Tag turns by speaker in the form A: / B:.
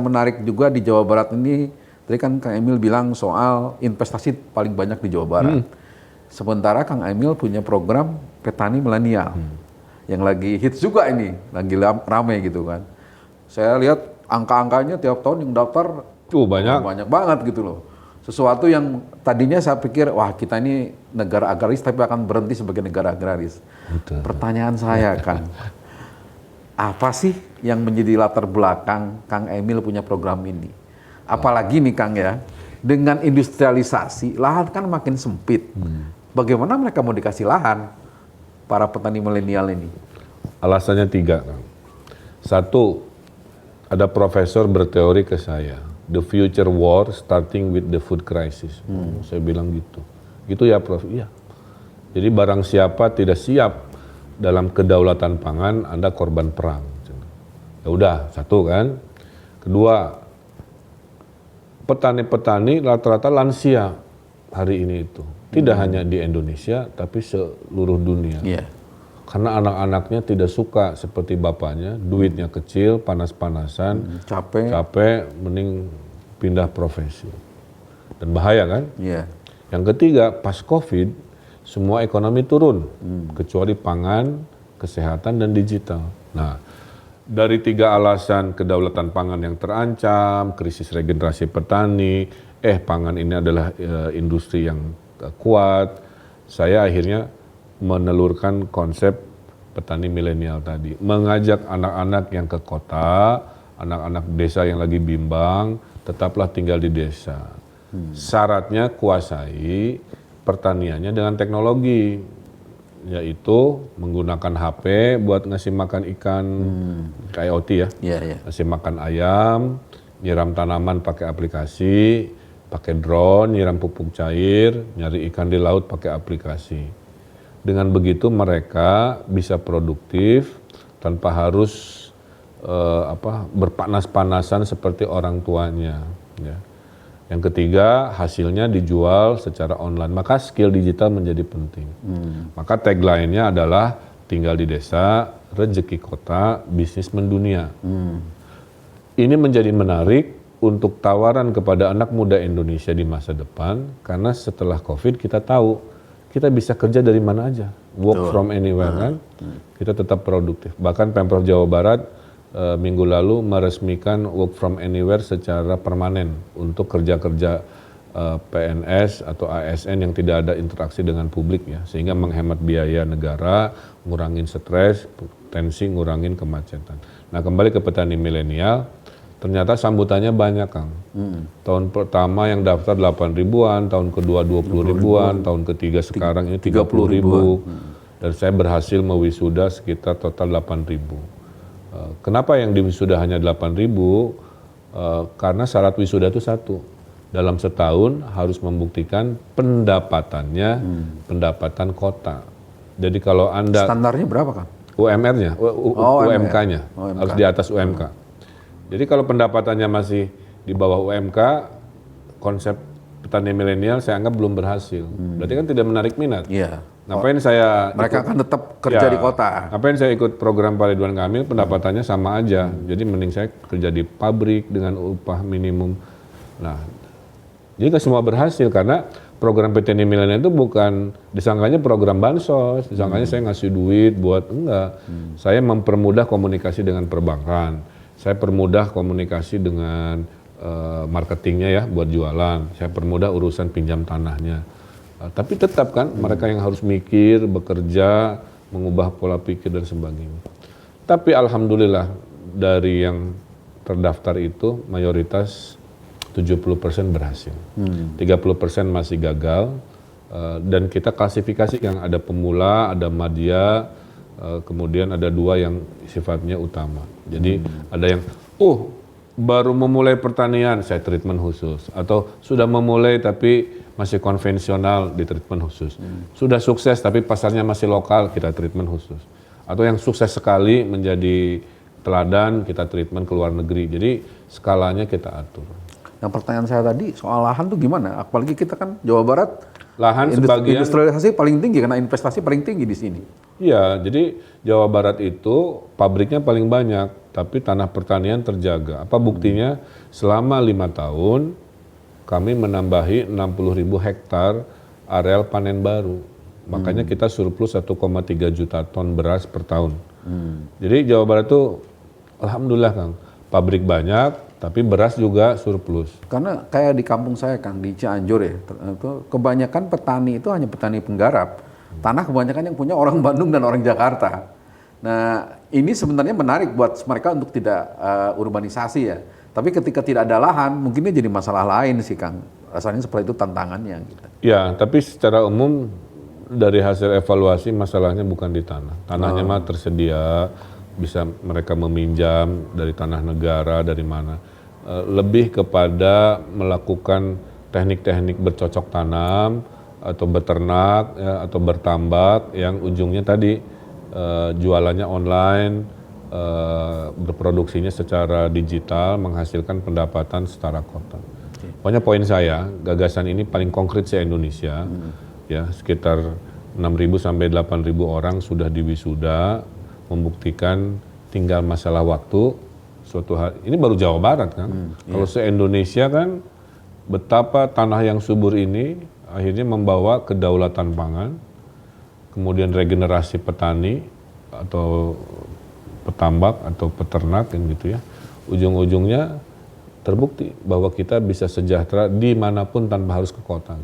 A: Menarik juga di Jawa Barat ini, tadi kan Kang Emil bilang soal investasi paling banyak di Jawa Barat. Sementara Kang Emil punya program petani milenial yang lagi hits juga ini, lagi rame gitu kan. Saya lihat angka-angkanya tiap tahun yang daftar banyak banget gitu loh. Sesuatu yang tadinya saya pikir, wah kita ini negara agraris tapi akan berhenti sebagai negara agraris.
B: Betul.
A: Pertanyaan saya Kang, apa sih yang menjadi latar belakang Kang Emil punya program ini? Apalagi nih Kang ya, dengan industrialisasi, lahan kan makin sempit. Bagaimana mereka mau dikasih lahan, para petani milenial ini?
B: Alasannya 3, Kang. 1, ada profesor berteori ke saya, the future war starting with the food crisis. Saya bilang gitu. Gitu ya Prof? Iya. Jadi barang siapa tidak siap dalam kedaulatan pangan, Anda korban perang. Ya udah, 1 kan. 2, petani-petani rata-rata lansia hari ini itu. Tidak hanya di Indonesia, tapi seluruh dunia.
A: Yeah.
B: Karena anak-anaknya tidak suka seperti bapaknya, duitnya kecil, panas-panasan, capek, mending pindah profesi. Dan bahaya kan?
A: Yeah.
B: Yang ketiga, pas COVID, semua ekonomi turun, kecuali pangan, kesehatan, dan digital. Nah, dari 3 alasan kedaulatan pangan yang terancam, krisis regenerasi petani, pangan ini adalah industri yang kuat, saya akhirnya menelurkan konsep petani milenial tadi. Mengajak anak-anak yang ke kota, anak-anak desa yang lagi bimbang, tetaplah tinggal di desa. Syaratnya kuasai pertaniannya dengan teknologi, yaitu menggunakan HP buat ngasih makan ikan, IoT ya, ngasih makan ayam, nyiram tanaman pakai aplikasi, pakai drone, nyiram pupuk cair, nyari ikan di laut pakai aplikasi. Dengan begitu mereka bisa produktif tanpa harus berpanas-panasan seperti orang tuanya. Ya. Yang ketiga, hasilnya dijual secara online, maka skill digital menjadi penting. Maka tagline-nya adalah tinggal di desa, rezeki kota, bisnis mendunia. Ini menjadi menarik untuk tawaran kepada anak muda Indonesia di masa depan, karena setelah COVID kita tahu, kita bisa kerja dari mana aja, work from anywhere kan, kita tetap produktif. Bahkan Pemprov Jawa Barat minggu lalu meresmikan work from anywhere secara permanen untuk kerja-kerja PNS atau ASN yang tidak ada interaksi dengan publik ya, sehingga menghemat biaya negara, ngurangin stres, tensi, ngurangin kemacetan. Nah kembali ke petani milenial, ternyata sambutannya banyak Kang. Tahun pertama yang daftar 8 ribuan, tahun kedua 20 ribuan, tahun ketiga sekarang ini 30 ribu. Dan saya berhasil mewisuda sekitar total 8 ribu. Kenapa yang diwisuda hanya 8.000? Karena syarat wisuda itu 1. Dalam setahun harus membuktikan pendapatannya, pendapatan kota. Jadi kalau Anda...
A: Standarnya berapa Kang?
B: UMR-nya, UMK-nya, harus di atas UMK. Jadi kalau pendapatannya masih di bawah UMK, konsep petani milenial saya anggap belum berhasil. Berarti kan tidak menarik minat.
A: Iya.
B: Ngapain saya
A: mereka akan tetap kerja di kota.
B: Ngapain saya ikut program Pak Ridwan Kamil, pendapatannya sama aja. Jadi mending saya kerja di pabrik dengan upah minimum. Nah, jadi nggak semua berhasil karena program petani milenial itu bukan disangkanya program bansos, disangkanya saya ngasih duit buat enggak. Saya mempermudah komunikasi dengan perbankan. Saya permudah komunikasi dengan marketingnya ya buat jualan. Saya permudah urusan pinjam tanahnya. Tapi tetap kan mereka yang harus mikir, bekerja, mengubah pola pikir dan sebagainya. Tapi alhamdulillah dari yang terdaftar itu mayoritas 70% berhasil. 30% masih gagal. Dan kita klasifikasi yang ada pemula, ada madya, kemudian ada 2 yang sifatnya utama. Jadi ada yang baru memulai pertanian, saya treatment khusus. Atau sudah memulai tapi masih konvensional, di treatment khusus. Sudah sukses tapi pasarnya masih lokal, kita treatment khusus. Atau yang sukses sekali menjadi teladan, kita treatment ke luar negeri. Jadi skalanya kita atur.
A: Nah pertanyaan saya tadi soal lahan tuh gimana? Apalagi kita kan Jawa Barat,
B: lahan sebagian
A: industrialisasi paling tinggi karena investasi paling tinggi di sini.
B: Iya, jadi Jawa Barat itu pabriknya paling banyak, tapi tanah pertanian terjaga. Apa buktinya? Selama 5 tahun kami menambahi 60.000 hektar areal panen baru. Makanya kita surplus 1,3 juta ton beras per tahun. Jadi Jawa Barat itu alhamdulillah Kang, pabrik banyak, tapi beras juga surplus.
A: Karena kayak di kampung saya Kang, di Cianjur ya, itu kebanyakan petani itu hanya petani penggarap. Tanah kebanyakan yang punya orang Bandung dan orang Jakarta. Nah, ini sebenarnya menarik buat mereka untuk tidak urbanisasi ya. Tapi ketika tidak ada lahan, mungkin ini jadi masalah lain sih Kang. Rasanya seperti itu tantangannya. Gitu.
B: Ya, tapi secara umum dari hasil evaluasi masalahnya bukan di tanah. Tanahnya mah tersedia, bisa mereka meminjam dari tanah negara, dari mana. Lebih kepada melakukan teknik-teknik bercocok tanam, atau beternak, ya, atau bertambak yang ujungnya tadi jualannya online, berproduksinya secara digital, menghasilkan pendapatan setara kota. Pokoknya poin saya, gagasan ini paling konkret se-Indonesia, ya sekitar 6.000 sampai 8.000 orang sudah diwisuda, membuktikan tinggal masalah waktu. Suatu hari, ini baru Jawa Barat kan, kalau se-Indonesia kan betapa tanah yang subur ini akhirnya membawa kedaulatan pangan, kemudian regenerasi petani atau petambak atau peternak kan gitu ya. Ujung-ujungnya terbukti bahwa kita bisa sejahtera dimanapun tanpa harus ke kota.